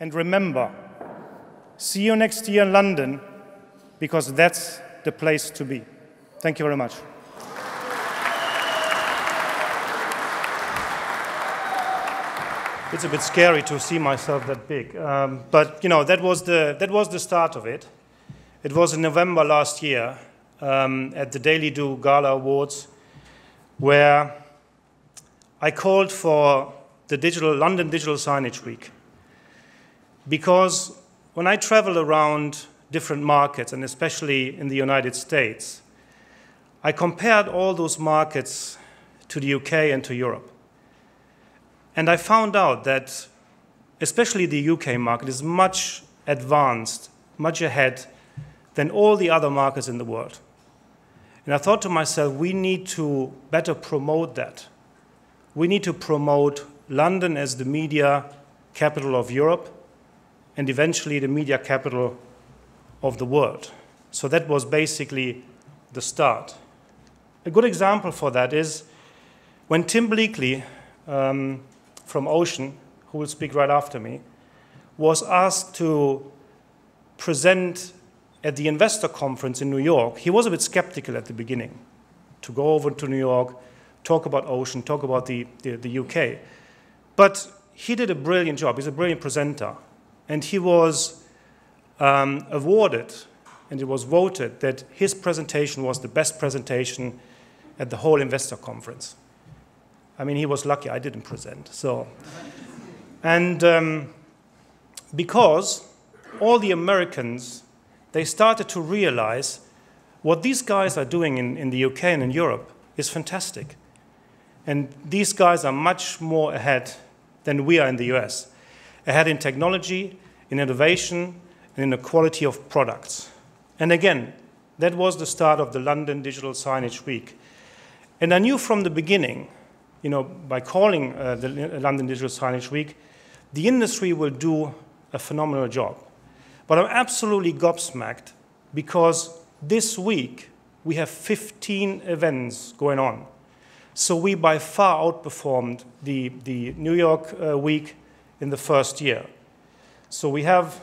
And remember, see you next year in London, because that's the place to be. Thank you very much. It's a bit scary to see myself that big, but you know, that was the start of it. It was in November last year at the DailyDOOH Gala Awards, where I called for the London Digital Signage Week. Because when I travel around different markets, and especially in the United States, I compared all those markets to the UK and to Europe. And I found out that especially the UK market is much advanced, much ahead than all the other markets in the world. And I thought to myself, we need to better promote that. We need to promote London as the media capital of Europe and eventually the media capital of the world. So that was basically the start. A good example for that is when Tim Bleakley from Ocean, who will speak right after me, was asked to present at the investor conference in New York. He was a bit skeptical at the beginning to go over to New York, talk about Ocean, talk about the UK. But he did a brilliant job. He's a brilliant presenter. And he was awarded, and it was voted, that his presentation was the best presentation at the whole investor conference. I mean, he was lucky I didn't present. So, and because all the Americans, they started to realize what these guys are doing in the UK and in Europe is fantastic. And these guys are much more ahead than we are in the US. Ahead in technology, in innovation, and in the quality of products. And again, that was the start of the London Digital Signage Week. And I knew from the beginning, you know, by calling the London Digital Signage Week, the industry will do a phenomenal job. But I'm absolutely gobsmacked because this week we have 15 events going on. So we by far outperformed the New York week in the first year. So we have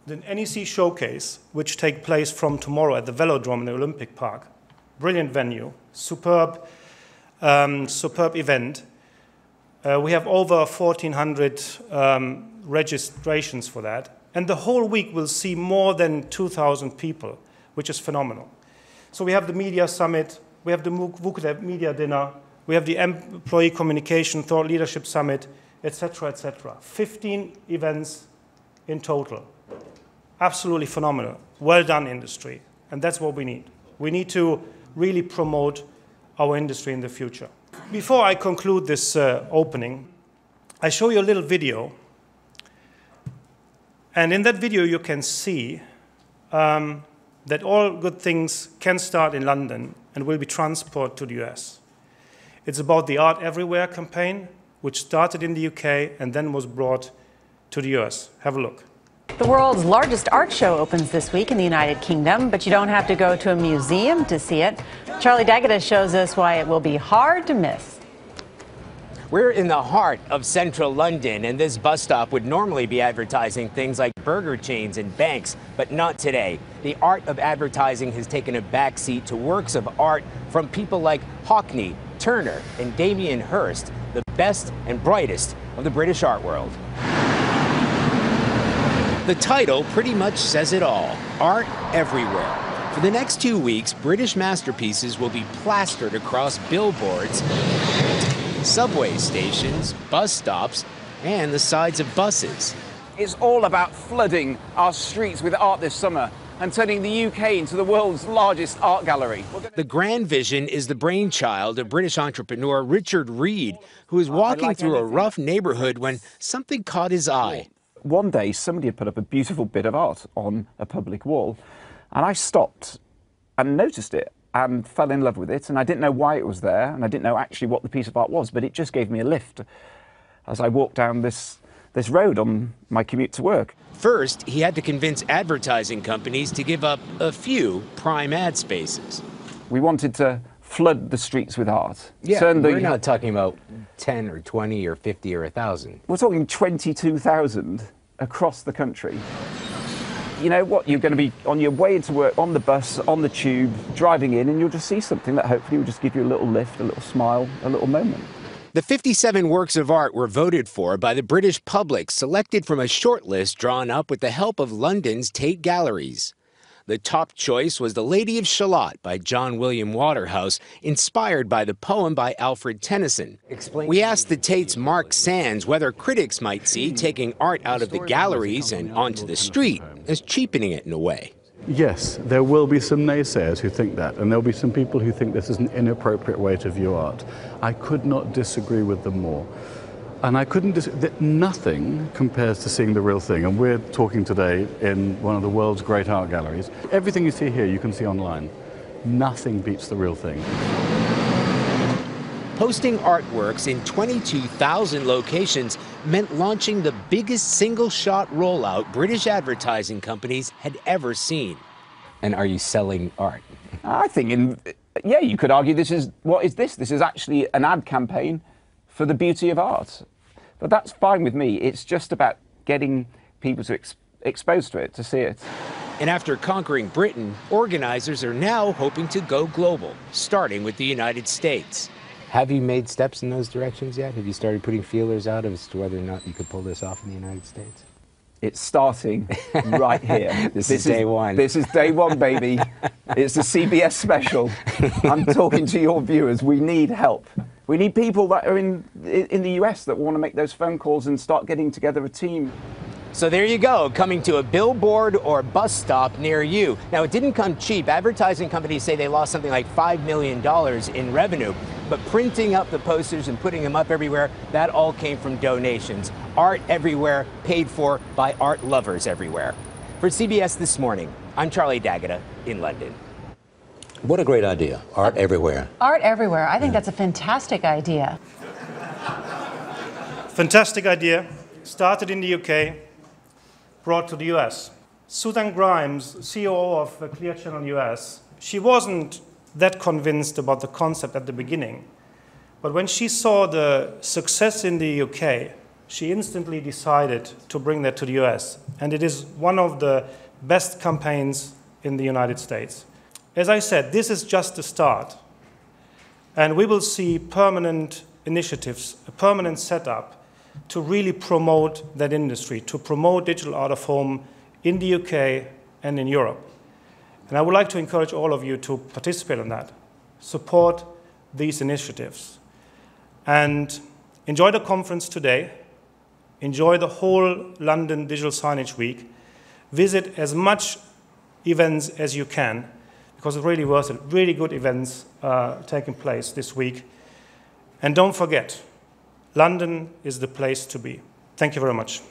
the NEC Showcase, which takes place from tomorrow at the Velodrome in the Olympic Park. Brilliant venue, superb event. We have over 1,400 registrations for that. And the whole week will see more than 2,000 people, which is phenomenal. So we have the Media Summit, we have the VUKUNET Media Dinner, we have the Employee Communication Thought Leadership Summit, etc., etc. 15 events in total. Absolutely phenomenal. Well done, industry. And that's what we need. We need to really promote our industry in the future. Before I conclude this opening, I show you a little video. And in that video, you can see that all good things can start in London and will be transported to the US. It's about the Art Everywhere campaign, which started in the UK and then was brought to the US. Have a look. The world's largest art show opens this week in the United Kingdom, but you don't have to go to a museum to see it. Charlie D'Agata shows us why it will be hard to miss. We're in the heart of central London, and this bus stop would normally be advertising things like burger chains and banks, but not today. The art of advertising has taken a backseat to works of art from people like Hockney, Turner, and Damien Hirst, the best and brightest of the British art world. The title pretty much says it all, Art Everywhere. For the next 2 weeks, British masterpieces will be plastered across billboards, subway stations, bus stops, and the sides of buses. It's all about flooding our streets with art this summer and turning the UK into the world's largest art gallery. The grand vision is the brainchild of British entrepreneur Richard Reed, who was walking through a rough neighborhood when something caught his eye. One day, somebody had put up a beautiful bit of art on a public wall, and I stopped and noticed it and fell in love with it, and I didn't know why it was there, and I didn't know actually what the piece of art was, but it just gave me a lift as I walked down this road on my commute to work. First, he had to convince advertising companies to give up a few prime ad spaces. We wanted to flood the streets with art. Yeah, we're not talking about 10 or 20 or 50 or 1,000. We're talking 22,000 across the country. You know what, you're going to be on your way into work, on the bus, on the tube, driving in, and you'll just see something that hopefully will just give you a little lift, a little smile, a little moment. The 57 works of art were voted for by the British public, selected from a shortlist drawn up with the help of London's Tate Galleries. The top choice was The Lady of Shalott by John William Waterhouse, inspired by the poem by Alfred Tennyson. We asked the Tate's Mark Sands whether critics might see taking art out of the galleries and onto the street as cheapening it in a way. Yes, there will be some naysayers who think that, and there'll be some people who think this is an inappropriate way to view art. I could not disagree with them more. And I couldn't that nothing compares to seeing the real thing. And we're talking today in one of the world's great art galleries. Everything you see here, you can see online. Nothing beats the real thing. Posting artworks in 22,000 locations meant launching the biggest single-shot rollout British advertising companies had ever seen. And are you selling art? I think, yeah, you could argue this is, what is this? This is actually an ad campaign for the beauty of art. But that's fine with me. It's just about getting people to exposed to it, to see it. And after conquering Britain, organizers are now hoping to go global, starting with the United States. Have you made steps in those directions yet? Have you started putting feelers out as to whether or not you could pull this off in the United States? It's starting right here. This is day one. This is day one, baby. It's a CBS special. I'm talking to your viewers. We need help. We need people that are in the US that want to make those phone calls and start getting together a team. So there you go, coming to a billboard or bus stop near you. Now, it didn't come cheap. Advertising companies say they lost something like $5 million in revenue. But printing up the posters and putting them up everywhere, that all came from donations. Art everywhere, paid for by art lovers everywhere. For CBS This Morning, I'm Charlie D'Agata in London. What a great idea. Art everywhere. Art everywhere. I think that's a fantastic idea. Fantastic idea. Started in the UK, brought to the US. Susan Grimes, CEO of Clear Channel US, she wasn't that convinced about the concept at the beginning. But when she saw the success in the UK, she instantly decided to bring that to the US. And it is one of the best campaigns in the United States. As I said, this is just the start. And we will see permanent initiatives, a permanent setup to really promote that industry, to promote digital out of home in the UK and in Europe. And I would like to encourage all of you to participate in that, support these initiatives, and enjoy the conference today, enjoy the whole London Digital Signage Week, visit as much events as you can, because it's really worth it. Really good events taking place this week. And don't forget, London is the place to be. Thank you very much.